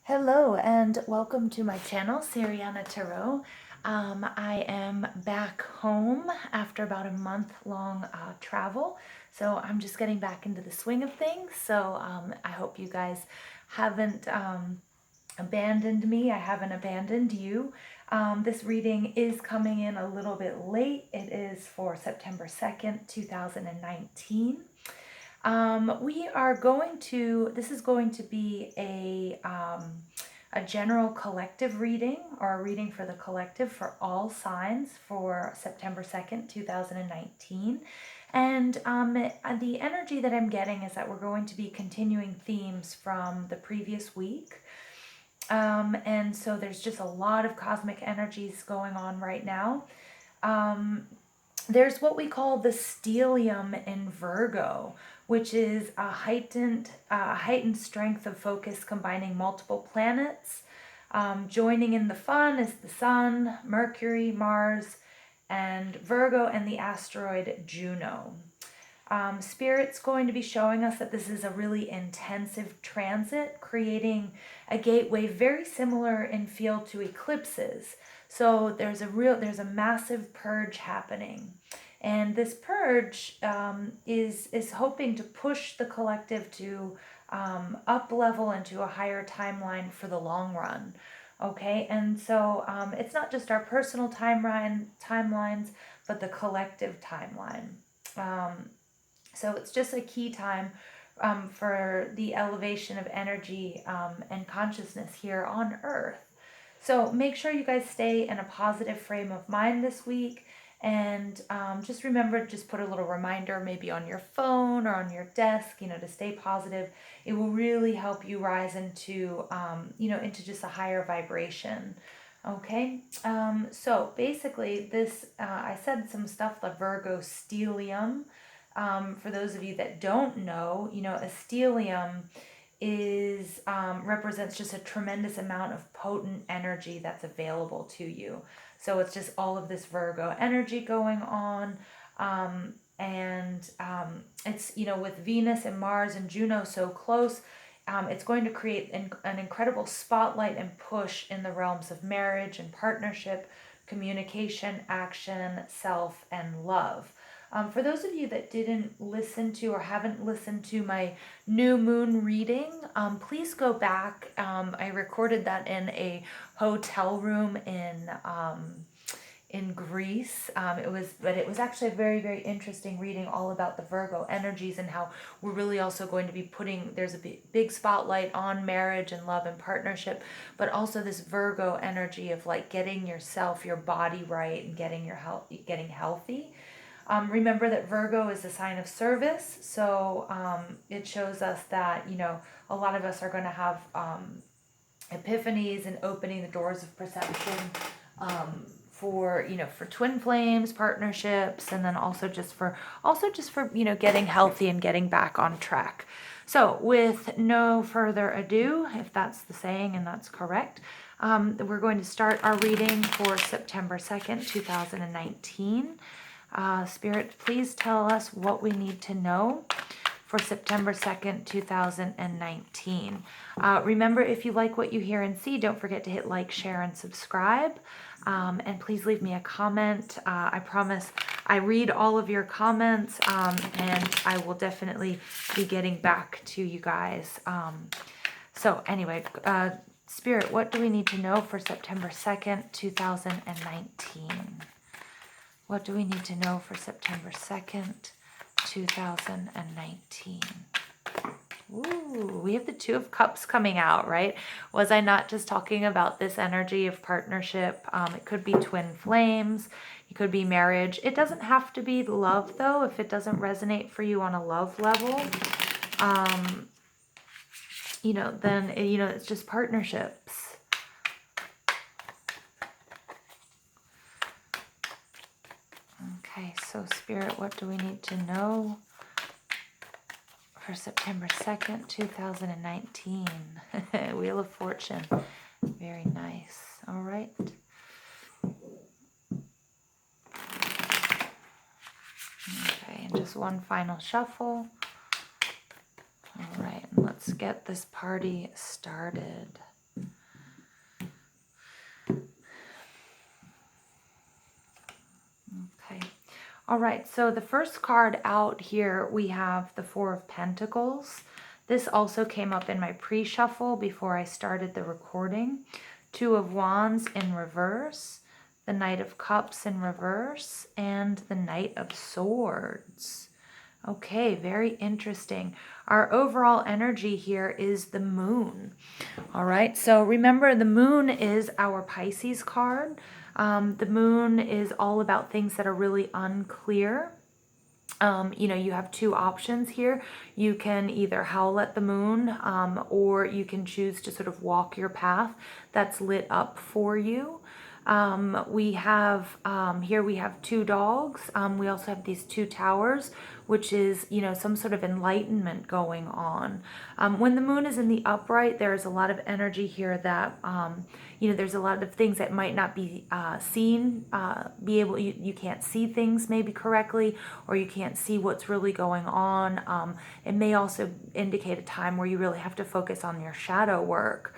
Hello and welcome to my channel, Siriana Tarot. I am back home after about a month-long travel, so I'm just getting back into the swing of things. So I hope you guys haven't abandoned me. I haven't abandoned you. This reading is coming in a little bit late. It is for September 2nd, 2019. This is going to be a general collective reading, or a reading for the collective for all signs for September 2nd, 2019. And the energy that I'm getting is that we're going to be continuing themes from the previous week. And so there's just a lot of cosmic energies going on right now. There's what we call the stellium in Virgo, which is a heightened strength of focus combining multiple planets. Joining in the fun is the Sun, Mercury, Mars, and Virgo, and the asteroid Juno. Spirit's going to be showing us that this is a really intensive transit, creating a gateway very similar in feel to eclipses. So there's a massive purge happening. And this purge is hoping to push the collective to up level into a higher timeline for the long run. Okay, and so it's not just our personal timelines, but the collective timeline. So it's just a key time for the elevation of energy and consciousness here on Earth. So make sure you guys stay in a positive frame of mind this week. And just remember, just put a little reminder maybe on your phone or on your desk, to stay positive. It will really help you rise into, into just a higher vibration. Okay, so basically this, I said some stuff, the Virgo stellium. For those of you that don't know, a stellium is represents just a tremendous amount of potent energy that's available to you. So it's just all of this Virgo energy going on. It's, with Venus and Mars and Juno so close, it's going to create an incredible spotlight and push in the realms of marriage and partnership, communication, action, self, and love. For those of you that didn't listen to or haven't listened to my new moon reading, please go back. I recorded that in a hotel room in Greece. It was actually a very, very interesting reading, all about the Virgo energies and how we're really also going to be there's a big spotlight on marriage and love and partnership, but also this Virgo energy of like getting yourself, your body right, and getting healthy. Remember that Virgo is a sign of service, so it shows us that, a lot of us are going to have epiphanies and opening the doors of perception for twin flames, partnerships, and then also just for getting healthy and getting back on track. So with no further ado, if that's the saying and that's correct, we're going to start our reading for September 2nd, 2019. Spirit, please tell us what we need to know for September 2nd, 2019. Remember, if you like what you hear and see, don't forget to hit like, share, and subscribe. And please leave me a comment. I promise I read all of your comments, and I will definitely be getting back to you guys. So anyway, Spirit, what do we need to know for September 2nd, 2019? What do we need to know for September 2nd, 2019? Ooh, we have the Two of Cups coming out, right? Was I not just talking about this energy of partnership? It could be twin flames. It could be marriage. It doesn't have to be love, though, if it doesn't resonate for you on a love level. Then, it's just partnerships. Okay, so Spirit, what do we need to know for September 2nd, 2019? Wheel of Fortune. Very nice. All right. Okay, and just one final shuffle. All right, and let's get this party started. All right, so the first card out here, we have the Four of Pentacles. This also came up in my pre-shuffle before I started the recording. Two of Wands in reverse, the Knight of Cups in reverse, and the Knight of Swords. Okay, very interesting. Our overall energy here is the Moon. All right, so remember the Moon is our Pisces card. The Moon is all about things that are really unclear. You have two options here. You can either howl at the moon, or you can choose to sort of walk your path that's lit up for you. We have here we have two dogs. We also have these two towers, which is, some sort of enlightenment going on. When the moon is in the upright, there's a lot of energy here that, there's a lot of things that might not be seen, you can't see things maybe correctly, or you can't see what's really going on. It may also indicate a time where you really have to focus on your shadow work.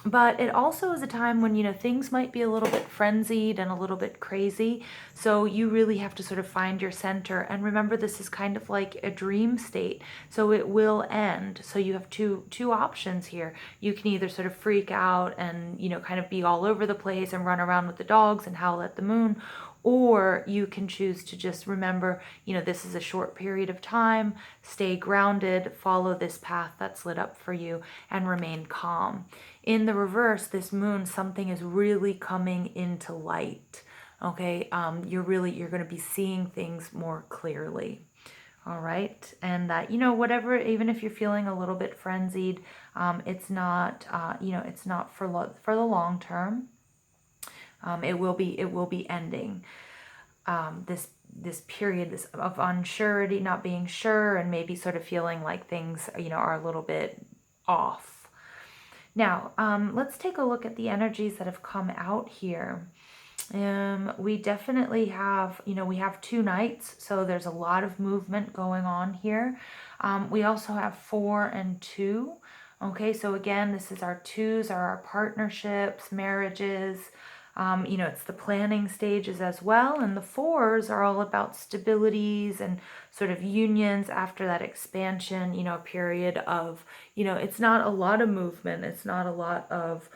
But it also is a time when, things might be a little bit frenzied and a little bit crazy. So you really have to sort of find your center. And remember, this is kind of like a dream state. So it will end. So you have two options here. You can either sort of freak out and, kind of be all over the place and run around with the dogs and howl at the moon. Or you can choose to just remember, this is a short period of time, stay grounded, follow this path that's lit up for you, and remain calm. In the reverse, this moon, something is really coming into light. Okay, you're going to be seeing things more clearly. All right, and that, whatever, even if you're feeling a little bit frenzied, it's not, it's not for the long term. It will be ending. This period of unsurety, not being sure, and maybe sort of feeling like things, are a little bit off. Now, let's take a look at the energies that have come out here. We definitely have, we have two knights, so there's a lot of movement going on here. We also have 4 and 2. Okay, so again, this is our 2s are our partnerships, marriages. It's the planning stages as well. And the 4s are all about stabilities and sort of unions after that expansion, a period of, it's not a lot of movement. It's not a lot of,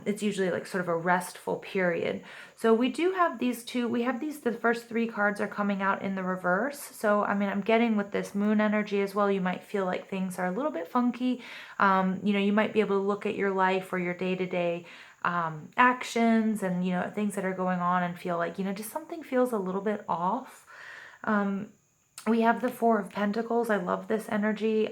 it's usually like sort of a restful period. So we do have these two, the first 3 cards are coming out in the reverse. So, I'm getting with this moon energy as well, you might feel like things are a little bit funky. You might be able to look at your life or your day-to-day actions and, things that are going on and feel like, just something feels a little bit off. We have the 4 of Pentacles. I love this energy.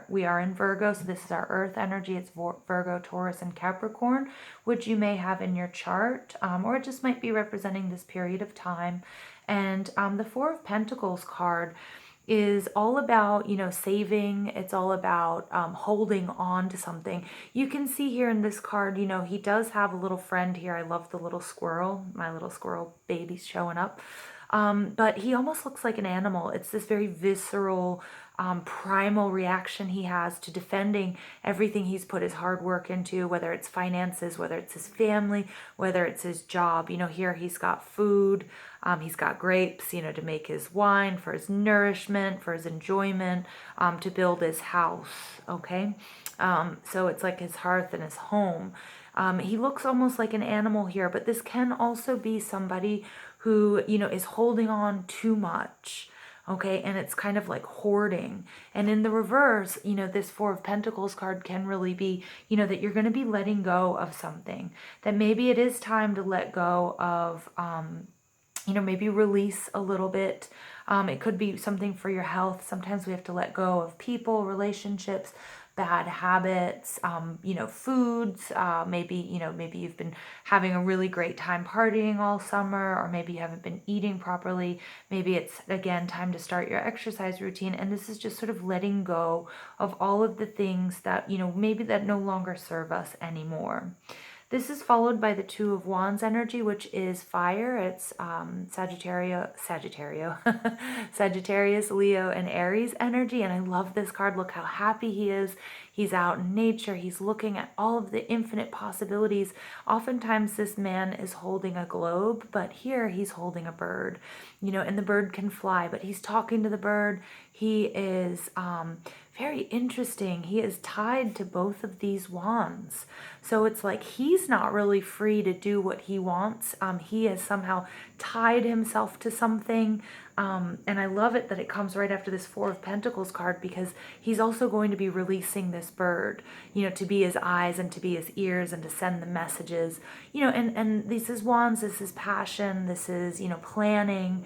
We are in Virgo, so this is our earth energy. It's Virgo, Taurus, and Capricorn, which you may have in your chart, or it just might be representing this period of time. And the 4 of Pentacles card is all about, saving. It's all about holding on to something. You can see here in this card, he does have a little friend here. I love the little squirrel. My little squirrel baby's showing up. But he almost looks like an animal. It's this very visceral, primal reaction he has to defending everything he's put his hard work into, whether it's finances, whether it's his family, whether it's his job. Here he's got food, he's got grapes, to make his wine, for his nourishment, for his enjoyment, to build his house, okay? So it's like his hearth and his home. He looks almost like an animal here, but this can also be somebody who, is holding on too much, okay? And it's kind of like hoarding. And in the reverse, this 4 of Pentacles card can really be, that you're going to be letting go of something, that maybe it is time to let go of, maybe release a little bit. It could be something for your health. Sometimes we have to let go of people, relationships, bad habits, foods. Maybe you've been having a really great time partying all summer, or maybe you haven't been eating properly. Maybe it's, again, time to start your exercise routine. And this is just sort of letting go of all of the things that, maybe that no longer serve us anymore. This is followed by the Two of Wands energy, which is fire. It's Sagittarius, Leo, and Aries energy. And I love this card. Look how happy he is. He's out in nature. He's looking at all of the infinite possibilities. Oftentimes this man is holding a globe, but here he's holding a bird, you know, and the bird can fly, but he's talking to the bird. He is very interesting. He is tied to both of these wands. So it's like he's not really free to do what he wants. He has somehow tied himself to something. And I love it that it comes right after this Four of Pentacles card, because he's also going to be releasing this bird, you know, to be his eyes and to be his ears and to send the messages, you know, and this is wands, this is passion, this is, you know, planning,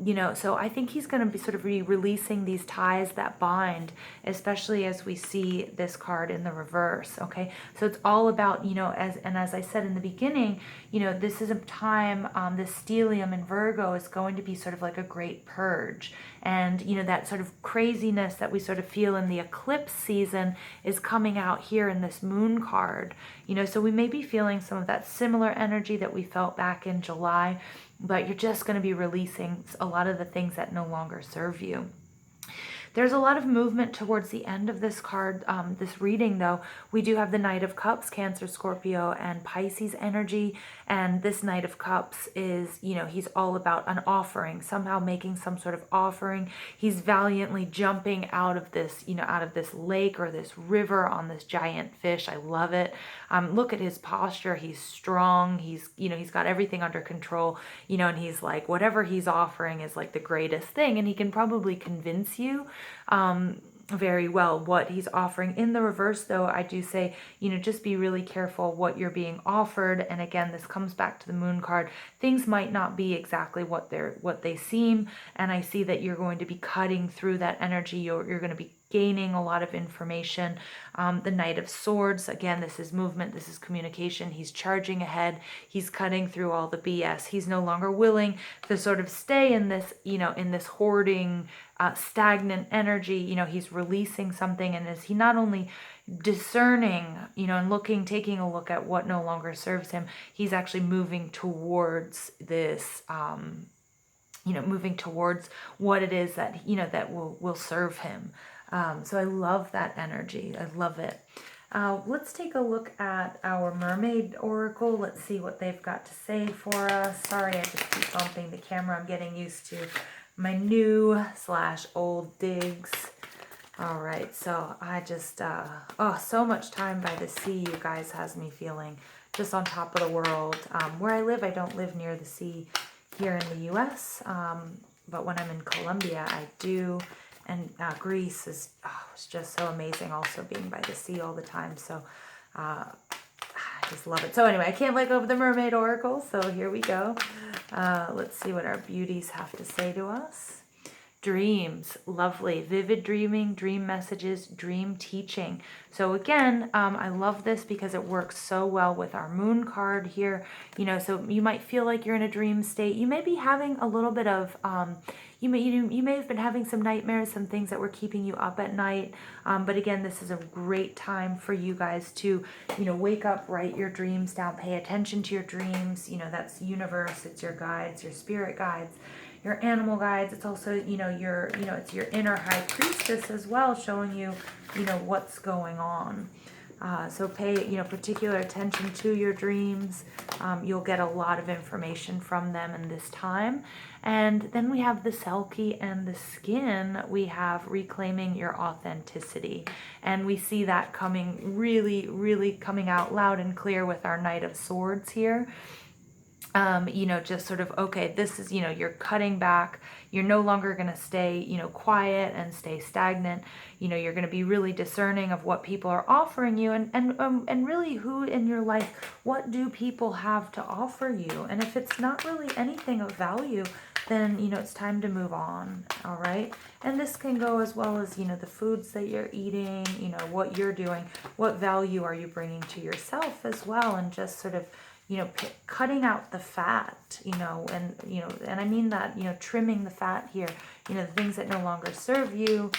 you know, so I think he's going to be sort of releasing these ties that bind, especially as we see this card in the reverse. Okay. So it's all about, you know, as I said in the beginning, you know, this is a time, this stellium in Virgo is going to be sort of like a great purge. And, you know, that sort of craziness that we sort of feel in the eclipse season is coming out here in this moon card, you know, so we may be feeling some of that similar energy that we felt back in July, but you're just going to be releasing a lot of the things that no longer serve you. There's a lot of movement towards the end of this card, this reading, though. We do have the Knight of Cups, Cancer, Scorpio, and Pisces energy. And this Knight of Cups is, you know, he's all about an offering, somehow making some sort of offering. He's valiantly jumping out of this, you know, out of this lake or this river on this giant fish. I love it. Look at his posture. He's strong. He's, you know, he's got everything under control, you know, and he's like, whatever he's offering is like the greatest thing. And he can probably convince you very well what he's offering. In the reverse, though, I do say, you know, just be really careful what you're being offered. And again, this comes back to the moon card. Things might not be exactly what they seem. And I see that you're going to be cutting through that energy. You're going to be gaining a lot of information. The Knight of Swords, again, this is movement, this is communication. He's charging ahead. He's cutting through all the BS. He's no longer willing to sort of stay in this, you know, in this hoarding, stagnant energy. You know, he's releasing something, and is he not only discerning, you know, and taking a look at what no longer serves him, he's actually moving towards this, you know, moving towards what it is that, you know, that will serve him. So I love that energy. I love it. Let's take a look at our Mermaid Oracle. Let's see what they've got to say for us. Sorry, I just keep bumping the camera. I'm getting used to my new/old digs. All right, so I just, so much time by the sea, you guys, has me feeling just on top of the world. Where I live, I don't live near the sea here in the U.S., but when I'm in Colombia, I do. And Greece is it's just so amazing, also being by the sea all the time. So I just love it. So anyway, I can't let go of the Mermaid Oracle. So here we go. Let's see what our beauties have to say to us. Dreams, lovely, vivid dreaming, dream messages, dream teaching. So again, I love this because it works so well with our moon card here. You know, so you might feel like you're in a dream state. You may be having a little bit of, you may have been having some nightmares, some things that were keeping you up at night. But again, this is a great time for you guys to, you know, wake up, write your dreams down, pay attention to your dreams. You know, that's universe, it's your guides, your spirit guides, your animal guides. It's also, you know, it's your inner high priestess as well, showing you, you know, what's going on. So pay, you know, particular attention to your dreams. You'll get a lot of information from them in this time. And then we have the Selkie and the Skin. We have reclaiming your authenticity. And we see that coming really, really coming out loud and clear with our Knight of Swords here. You know, just sort of, okay, this is, you know, you're cutting back. You're no longer going to stay, you know, quiet and stay stagnant. You know, you're going to be really discerning of what people are offering you, and really who in your life, what do people have to offer you? And if it's not really anything of value, then, you know, it's time to move on. All right. And this can go as well as, you know, the foods that you're eating, you know, what you're doing, what value are you bringing to yourself as well, and just sort of, you know, cutting out the fat, you know, and I mean that, you know, trimming the fat here, you know, the things that no longer serve you,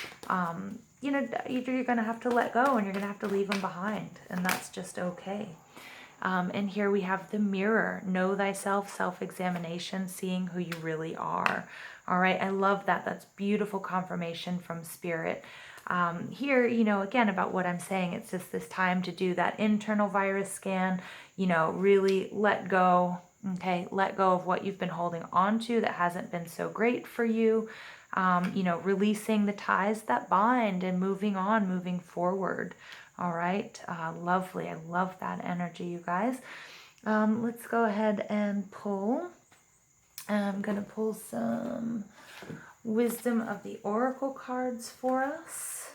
you know, you're going to have to let go, and you're going to have to leave them behind, and that's just okay. And here we have the mirror, know thyself, self-examination, seeing who you really are. All right, I love that. That's beautiful confirmation from Spirit. Here, again, about what I'm saying, it's just this time to do that internal virus scan, really let go, okay? Let go of what you've been holding on to that hasn't been so great for you, releasing the ties that bind and moving on, moving forward. All right, lovely. I love that energy, you guys. Let's go ahead and pull. I'm going to pull some Wisdom of the Oracle cards for us.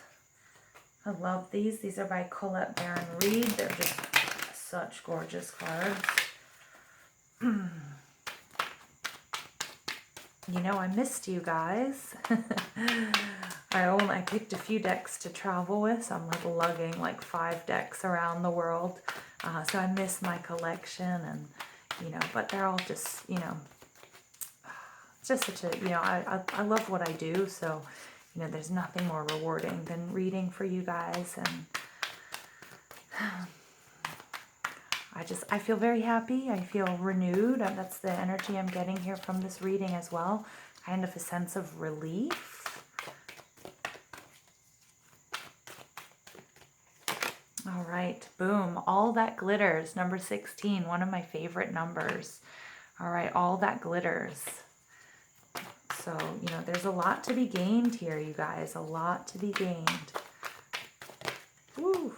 I love these. These are by Colette Baron Reed. They're just such gorgeous cards. I missed you guys. I picked a few decks to travel with, so I'm like lugging like 5 decks around the world. So I miss my collection, and but they're all just it's just such a I love what I do, so there's nothing more rewarding than reading for you guys, and I feel very happy. I feel renewed. That's the energy I'm getting here from this reading as well. Kind of a sense of relief. All right, boom. All that glitters. Number 16, one of my favorite numbers. All right, all that glitters. So, there's a lot to be gained here, you guys. A lot to be gained. Woo.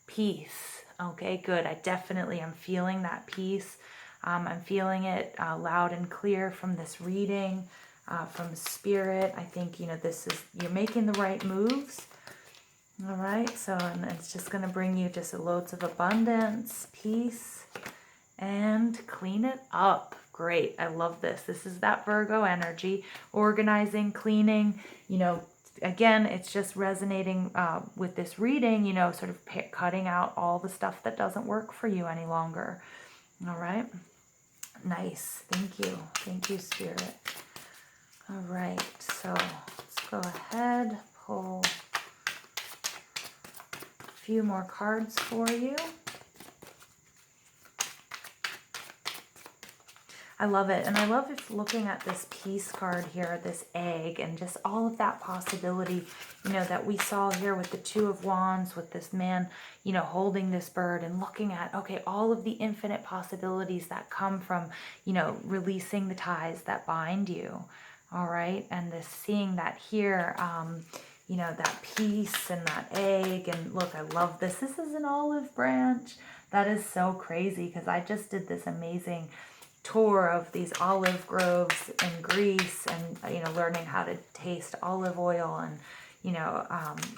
Peace. Okay, good. I definitely am feeling that peace. I'm feeling it loud and clear from this reading, from Spirit. I think, you're making the right moves. All right, so and it's just going to bring you just loads of abundance, peace, and clean it up. Great. I love this. This is that Virgo energy, organizing, cleaning, again, it's just resonating with this reading, sort of cutting out all the stuff that doesn't work for you any longer. All right. Nice. Thank you. Thank you, Spirit. All right. So let's go ahead, pull a few more cards for you. I love it. And I love looking at this peace card here, this egg, and just all of that possibility, that we saw here with the Two of Wands, with this man, holding this bird and looking at, okay, all of the infinite possibilities that come from, releasing the ties that bind you. All right. And this seeing that here, that peace and that egg. And look, I love this. This is an olive branch. That is so crazy because I just did this amazing tour of these olive groves in Greece, and learning how to taste olive oil, and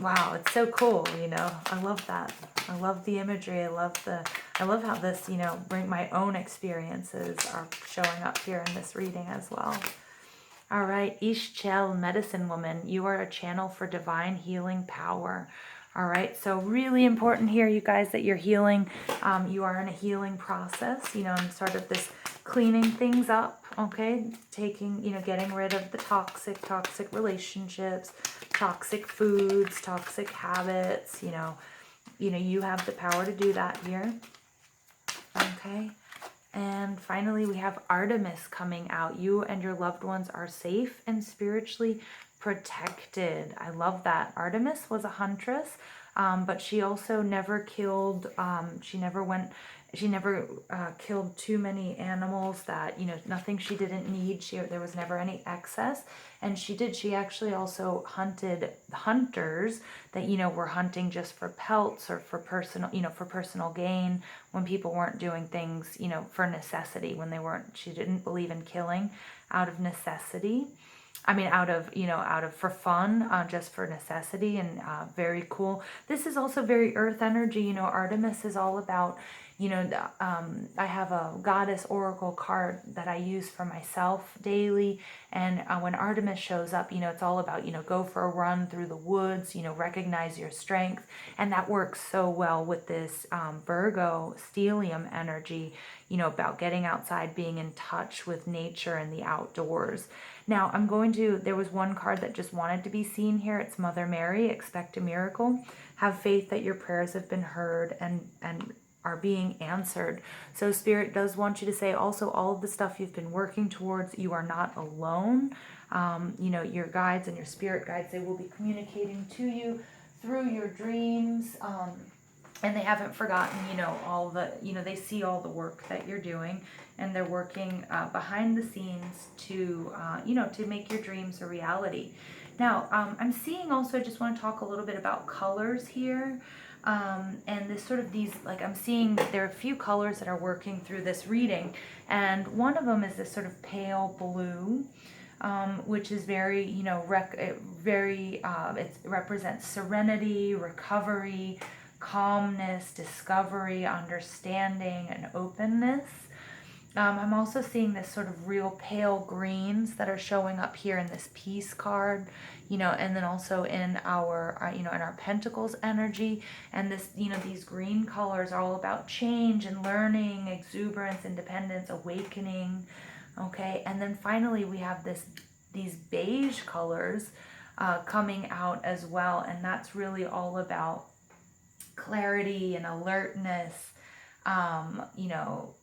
wow, it's so cool. I love that. I love the imagery. I love how this bring my own experiences are showing up here in this reading as well. All right, Ishchel, medicine woman, you are a channel for divine healing power. All right, so really important here, you guys, that you're healing. You are in a healing process, and sort of this cleaning things up, okay? Taking, getting rid of the toxic relationships, toxic foods, toxic habits, you have the power to do that here, okay? And finally, we have Artemis coming out. You and your loved ones are safe and spiritually protected. I love that. Artemis was a huntress, but she also never killed, she never killed too many animals that, nothing she didn't need. There was never any excess. And she actually also hunted hunters that, were hunting just for pelts or for personal gain, when people weren't doing things, for necessity, when she didn't believe in killing out of necessity. Out of for fun, just for necessity, and very cool. This is also very earth energy. Artemis is all about, I have a goddess oracle card that I use for myself daily. And when Artemis shows up, it's all about, go for a run through the woods, recognize your strength. And that works so well with this Virgo stellium energy, about getting outside, being in touch with nature and the outdoors. Now, there was one card that just wanted to be seen here. It's Mother Mary, expect a miracle. Have faith that your prayers have been heard and are being answered. So Spirit does want you to say also all of the stuff you've been working towards, you are not alone. You know, your guides and your spirit guides, they will be communicating to you through your dreams. And they haven't forgotten, you know, all the, you know, they see all the work that you're doing, and they're working behind the scenes to, you know, to make your dreams a reality. Now, I'm seeing also, I just want to talk a little bit about colors here. And this sort of these, like I'm seeing that there are a few colors that are working through this reading. And one of them is this sort of pale blue, which is very, you know, it represents serenity, recovery, calmness, discovery, understanding, and openness. I'm also seeing this sort of real pale greens that are showing up here in this peace card, you know, and then also in our, you know, in our Pentacles energy. And this, you know, these green colors are all about change and learning, exuberance, independence, awakening. Okay, and then finally we have these beige colors coming out as well, and that's really all about clarity and alertness, you know,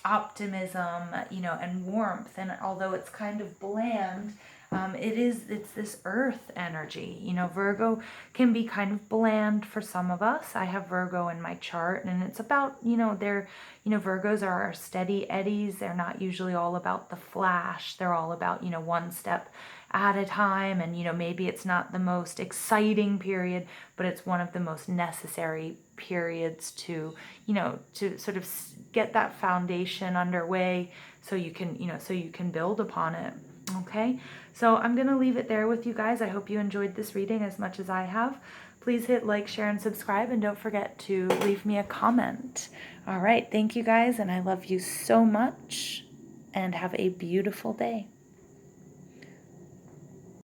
optimism, you know, and warmth. And although it's kind of bland, it's this earth energy. You know, Virgo can be kind of bland for some of us. I have Virgo in my chart, and it's about, you know, Virgos are our steady eddies. They're not usually all about the flash. They're all about, you know, one step at a time. And, you know, maybe it's not the most exciting period, but it's one of the most necessary periods to, you know, to sort of get that foundation underway so you can, you know, so you can build upon it. Okay, so I'm going to leave it there with you guys. I hope you enjoyed this reading as much as I have. Please hit like, share, and subscribe, and don't forget to leave me a comment. All right, thank you guys, and I love you so much, and have a beautiful day.